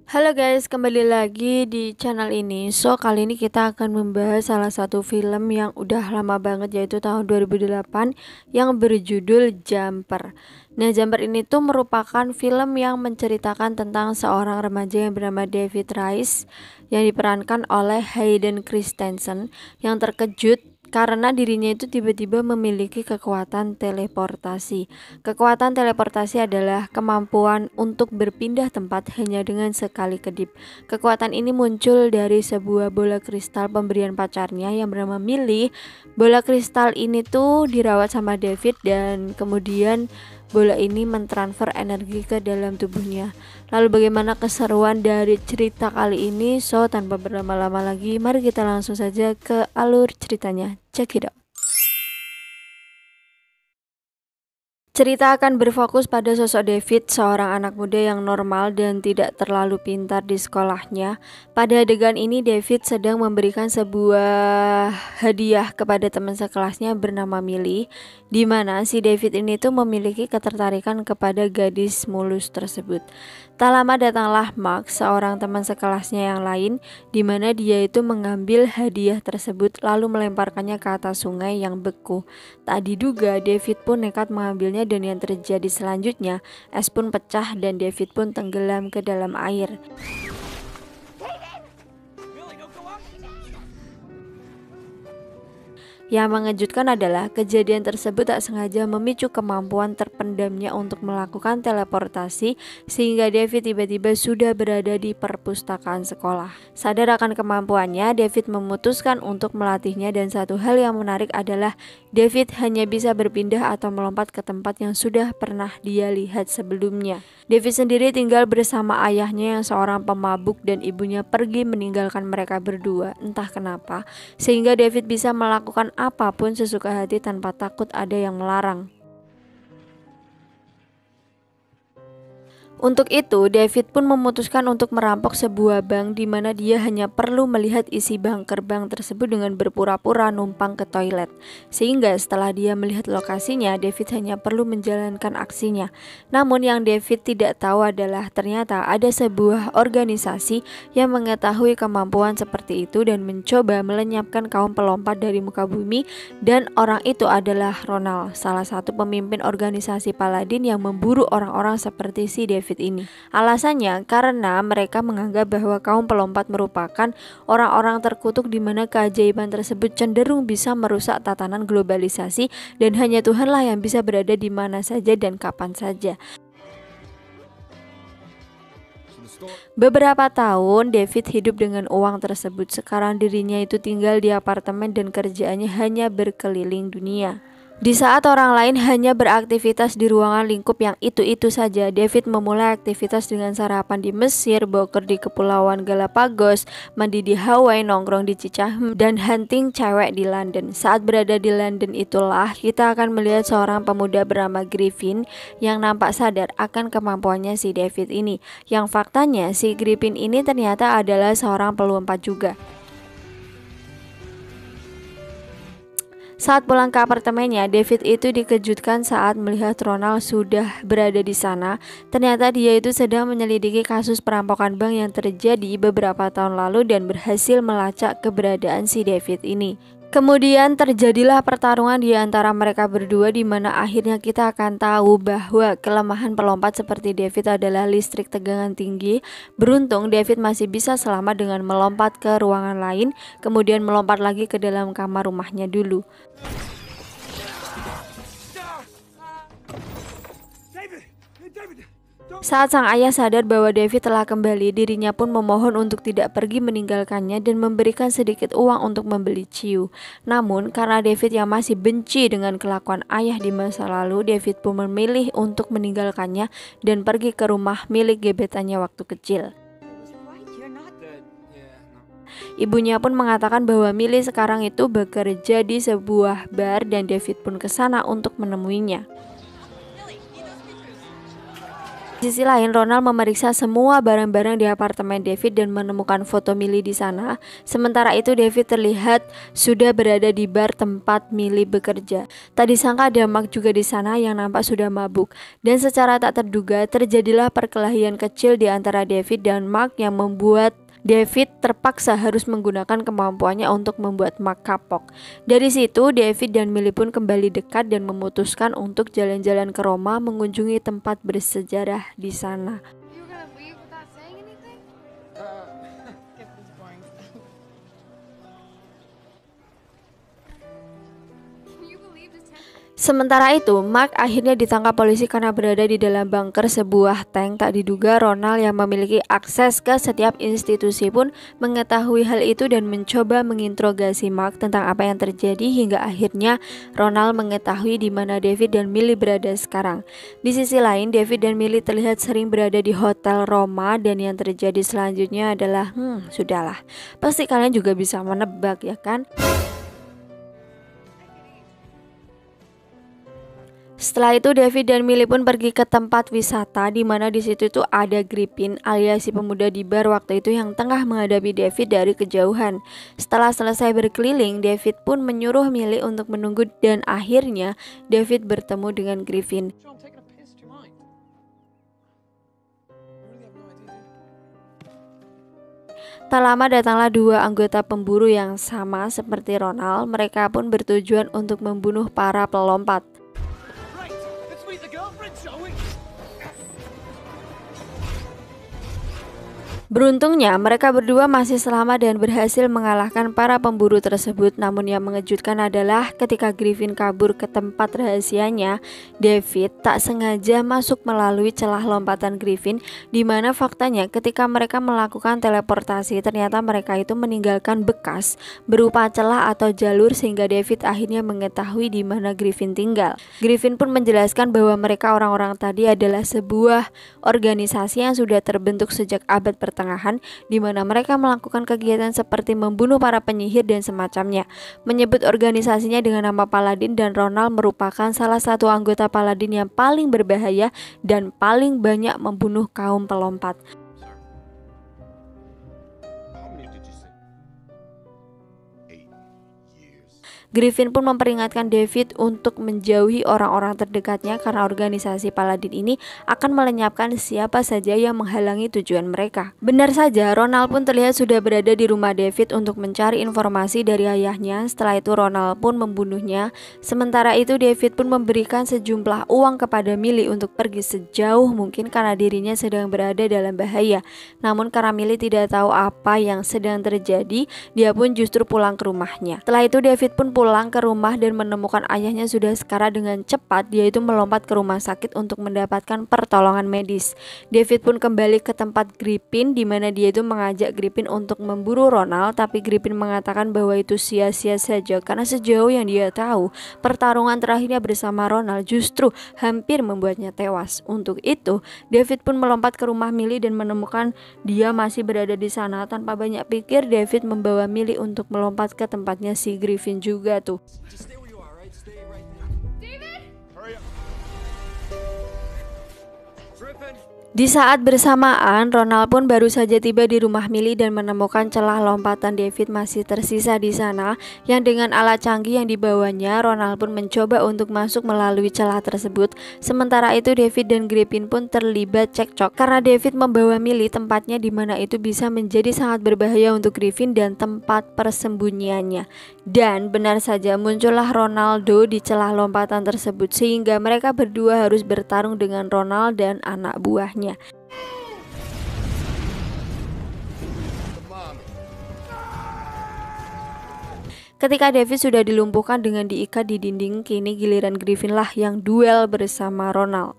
Halo guys, kembali lagi di channel ini. Kali ini kita akan membahas salah satu film yang udah lama banget, yaitu tahun 2008 yang berjudul Jumper. Nah, Jumper ini tuh merupakan film yang menceritakan tentang seorang remaja yang bernama David Rice yang diperankan oleh Hayden Christensen yang terkejut karena dirinya itu tiba-tiba memiliki kekuatan teleportasi. Kekuatan teleportasi adalah kemampuan untuk berpindah tempat hanya dengan sekali kedip. Kekuatan ini muncul dari sebuah bola kristal pemberian pacarnya yang bernama Millie. Bola kristal ini tuh dirawat sama David dan kemudian bola ini mentransfer energi ke dalam tubuhnya. Lalu bagaimana keseruan dari cerita kali ini? Tanpa berlama-lama lagi, mari kita langsung saja ke alur ceritanya. Check it out. Cerita akan berfokus pada sosok David, seorang anak muda yang normal dan tidak terlalu pintar di sekolahnya. Pada adegan ini, David sedang memberikan sebuah hadiah kepada teman sekelasnya bernama Millie, di mana si David ini tuh memiliki ketertarikan kepada gadis mulus tersebut. Tak lama datanglah Mark, seorang teman sekelasnya yang lain, di mana dia itu mengambil hadiah tersebut lalu melemparkannya ke atas sungai yang beku. Tak diduga, David pun nekat mengambilnya dan yang terjadi selanjutnya, es pun pecah dan David pun tenggelam ke dalam air. Yang mengejutkan adalah kejadian tersebut tak sengaja memicu kemampuan terpendamnya untuk melakukan teleportasi sehingga David tiba-tiba sudah berada di perpustakaan sekolah. Sadar akan kemampuannya, David memutuskan untuk melatihnya dan satu hal yang menarik adalah David hanya bisa berpindah atau melompat ke tempat yang sudah pernah dia lihat sebelumnya. David sendiri tinggal bersama ayahnya yang seorang pemabuk dan ibunya pergi meninggalkan mereka berdua, entah kenapa, sehingga David bisa melakukan apapun sesuka hati tanpa takut ada yang melarang. Untuk itu, David pun memutuskan untuk merampok sebuah bank di mana dia hanya perlu melihat isi bunker bank tersebut dengan berpura-pura numpang ke toilet. Sehingga setelah dia melihat lokasinya, David hanya perlu menjalankan aksinya. Namun yang David tidak tahu adalah ternyata ada sebuah organisasi yang mengetahui kemampuan seperti itu dan mencoba melenyapkan kaum pelompat dari muka bumi, dan orang itu adalah Ronald, salah satu pemimpin organisasi Paladin yang memburu orang-orang seperti si David ini. Alasannya karena mereka menganggap bahwa kaum pelompat merupakan orang-orang terkutuk di mana keajaiban tersebut cenderung bisa merusak tatanan globalisasi dan hanya Tuhanlah yang bisa berada di mana saja dan kapan saja. Beberapa tahun David hidup dengan uang tersebut. Sekarang dirinya itu tinggal di apartemen dan kerjaannya hanya berkeliling dunia. Di saat orang lain hanya beraktivitas di ruangan lingkup yang itu-itu saja, David memulai aktivitas dengan sarapan di Mesir, boker di Kepulauan Galapagos, mandi di Hawaii, nongkrong di Cicahem, dan hunting cewek di London. Saat berada di London itulah kita akan melihat seorang pemuda bernama Griffin yang nampak sadar akan kemampuannya si David ini. Yang faktanya si Griffin ini ternyata adalah seorang pelompat juga. Saat pulang ke apartemennya, David itu dikejutkan saat melihat Ronald sudah berada di sana. Ternyata dia itu sedang menyelidiki kasus perampokan bank yang terjadi beberapa tahun lalu dan berhasil melacak keberadaan si David ini. Kemudian terjadilah pertarungan di antara mereka berdua di mana akhirnya kita akan tahu bahwa kelemahan pelompat seperti David adalah listrik tegangan tinggi. Beruntung David masih bisa selamat dengan melompat ke ruangan lain, kemudian melompat lagi ke dalam kamar rumahnya dulu. Saat sang ayah sadar bahwa David telah kembali, dirinya pun memohon untuk tidak pergi meninggalkannya dan memberikan sedikit uang untuk membeli ciu. Namun karena David yang masih benci dengan kelakuan ayah di masa lalu, David pun memilih untuk meninggalkannya dan pergi ke rumah milik gebetannya waktu kecil. Ibunya pun mengatakan bahwa Millie sekarang itu bekerja di sebuah bar dan David pun ke sana untuk menemuinya. Di sisi lain, Ronald memeriksa semua barang-barang di apartemen David dan menemukan foto Millie di sana. Sementara itu, David terlihat sudah berada di bar tempat Millie bekerja. Tak disangka ada Mark juga di sana yang nampak sudah mabuk. Dan secara tak terduga, terjadilah perkelahian kecil di antara David dan Mark yang membuat David terpaksa harus menggunakan kemampuannya untuk membuat Mark kapok. Dari situ, David dan Millie pun kembali dekat dan memutuskan untuk jalan-jalan ke Roma mengunjungi tempat bersejarah di sana. Sementara itu, Mark akhirnya ditangkap polisi karena berada di dalam bunker sebuah tank. Tak diduga Ronald yang memiliki akses ke setiap institusi pun mengetahui hal itu dan mencoba menginterogasi Mark tentang apa yang terjadi hingga akhirnya Ronald mengetahui di mana David dan Millie berada sekarang. Di sisi lain, David dan Millie terlihat sering berada di Hotel Roma dan yang terjadi selanjutnya adalah sudahlah. Pasti kalian juga bisa menebak ya kan? Setelah itu David dan Millie pun pergi ke tempat wisata di mana di situ itu ada Griffin alias si pemuda di bar waktu itu yang tengah menghadapi David dari kejauhan. Setelah selesai berkeliling, David pun menyuruh Millie untuk menunggu dan akhirnya David bertemu dengan Griffin. Tak lama datanglah dua anggota pemburu yang sama seperti Ronald. Mereka pun bertujuan untuk membunuh para pelompat. Beruntungnya mereka berdua masih selamat dan berhasil mengalahkan para pemburu tersebut. Namun yang mengejutkan adalah ketika Griffin kabur ke tempat rahasianya, David tak sengaja masuk melalui celah lompatan Griffin, di mana faktanya ketika mereka melakukan teleportasi ternyata mereka itu meninggalkan bekas berupa celah atau jalur sehingga David akhirnya mengetahui di mana Griffin tinggal. Griffin pun menjelaskan bahwa mereka orang-orang tadi adalah sebuah organisasi yang sudah terbentuk sejak abad pertengahan, di mana mereka melakukan kegiatan seperti membunuh para penyihir dan semacamnya. Menyebut organisasinya dengan nama Paladin, dan Ronald merupakan salah satu anggota Paladin yang paling berbahaya dan paling banyak membunuh kaum pelompat. Griffin pun memperingatkan David untuk menjauhi orang-orang terdekatnya karena organisasi Paladin ini akan melenyapkan siapa saja yang menghalangi tujuan mereka. Benar saja, Ronald pun terlihat sudah berada di rumah David untuk mencari informasi dari ayahnya. Setelah itu Ronald pun membunuhnya. Sementara itu David pun memberikan sejumlah uang kepada Millie untuk pergi sejauh mungkin karena dirinya sedang berada dalam bahaya. Namun karena Millie tidak tahu apa yang sedang terjadi, dia pun justru pulang ke rumahnya. Setelah itu David pun pulang ke rumah dan menemukan ayahnya sudah sekarat. Dengan cepat dia itu melompat ke rumah sakit untuk mendapatkan pertolongan medis. David pun kembali ke tempat Griffin di mana dia itu mengajak Griffin untuk memburu Ronald, tapi Griffin mengatakan bahwa itu sia-sia saja karena sejauh yang dia tahu pertarungan terakhirnya bersama Ronald justru hampir membuatnya tewas. Untuk itu David pun melompat ke rumah Millie dan menemukan dia masih berada di sana. Tanpa banyak pikir David membawa Millie untuk melompat ke tempatnya si Griffin juga tuh. Di saat bersamaan, Ronald pun baru saja tiba di rumah Millie dan menemukan celah lompatan David masih tersisa di sana, yang dengan alat canggih yang dibawanya, Ronald pun mencoba untuk masuk melalui celah tersebut. Sementara itu David dan Griffin pun terlibat cekcok karena David membawa Millie tempatnya di mana itu bisa menjadi sangat berbahaya untuk Griffin dan tempat persembunyiannya. Dan benar saja muncullah Ronaldo di celah lompatan tersebut sehingga mereka berdua harus bertarung dengan Ronald dan anak buahnya. Ketika David sudah dilumpuhkan dengan diikat di dinding, kini giliran Griffin lah yang duel bersama Ronald.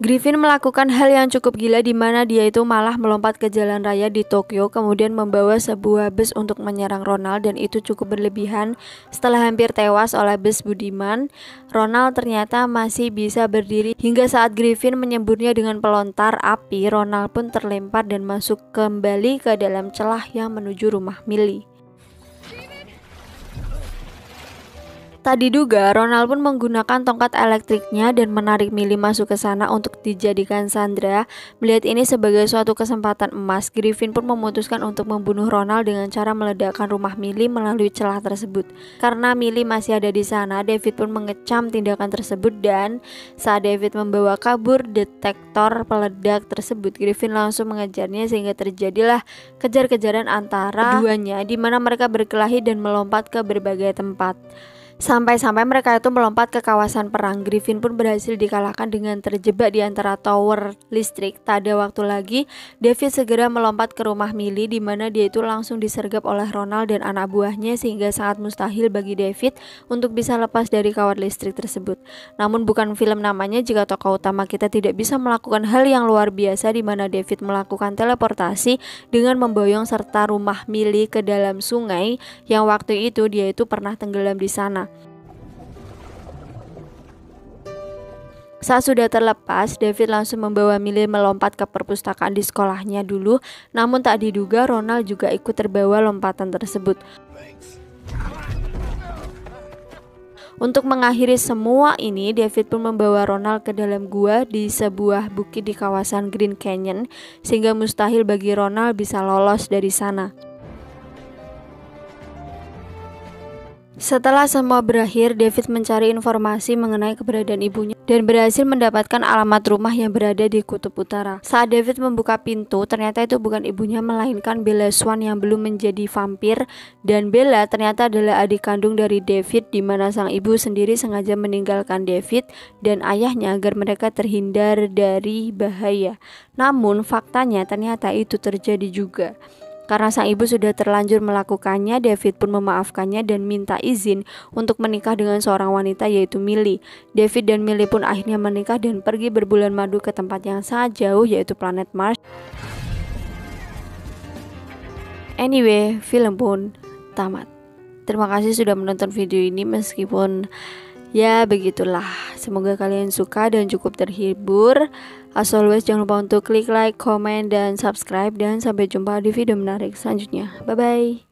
Griffin melakukan hal yang cukup gila di mana dia itu malah melompat ke jalan raya di Tokyo kemudian membawa sebuah bus untuk menyerang Ronald, dan itu cukup berlebihan. Setelah hampir tewas oleh bus budiman, Ronald ternyata masih bisa berdiri hingga saat Griffin menyemburnya dengan pelontar api. Ronald pun terlempar dan masuk kembali ke dalam celah yang menuju rumah Millie. Tak diduga, Ronald pun menggunakan tongkat elektriknya dan menarik Millie masuk ke sana untuk dijadikan sandera. Melihat ini sebagai suatu kesempatan emas, Griffin pun memutuskan untuk membunuh Ronald dengan cara meledakkan rumah Millie melalui celah tersebut. Karena Millie masih ada di sana, David pun mengecam tindakan tersebut dan saat David membawa kabur detektor peledak tersebut, Griffin langsung mengejarnya sehingga terjadilah kejar-kejaran antara keduanya di mana mereka berkelahi dan melompat ke berbagai tempat. Sampai-sampai mereka itu melompat ke kawasan perang. Griffin pun berhasil dikalahkan dengan terjebak di antara tower listrik. Tak ada waktu lagi, David segera melompat ke rumah Millie di mana dia itu langsung disergap oleh Ronald dan anak buahnya sehingga sangat mustahil bagi David untuk bisa lepas dari kawat listrik tersebut. Namun bukan film namanya jika tokoh utama kita tidak bisa melakukan hal yang luar biasa di mana David melakukan teleportasi dengan memboyong serta rumah Millie ke dalam sungai yang waktu itu dia itu pernah tenggelam di sana. Saat sudah terlepas, David langsung membawa Millie melompat ke perpustakaan di sekolahnya dulu. Namun tak diduga Ronald juga ikut terbawa lompatan tersebut. Untuk mengakhiri semua ini, David pun membawa Ronald ke dalam gua di sebuah bukit di kawasan Green Canyon, sehingga mustahil bagi Ronald bisa lolos dari sana. Setelah semua berakhir, David mencari informasi mengenai keberadaan ibunya dan berhasil mendapatkan alamat rumah yang berada di kutub utara. Saat David membuka pintu, ternyata itu bukan ibunya melainkan Bella Swan yang belum menjadi vampir, dan Bella ternyata adalah adik kandung dari David di mana sang ibu sendiri sengaja meninggalkan David dan ayahnya agar mereka terhindar dari bahaya. Namun faktanya ternyata itu terjadi juga. Karena sang ibu sudah terlanjur melakukannya, David pun memaafkannya dan minta izin untuk menikah dengan seorang wanita yaitu Millie. David dan Millie pun akhirnya menikah dan pergi berbulan madu ke tempat yang sangat jauh yaitu planet Mars. Anyway, film pun tamat. Terima kasih sudah menonton video ini meskipun ya begitulah. Semoga kalian suka dan cukup terhibur. As always, jangan lupa untuk klik like, comment, dan subscribe. Dan sampai jumpa di video menarik selanjutnya. Bye bye.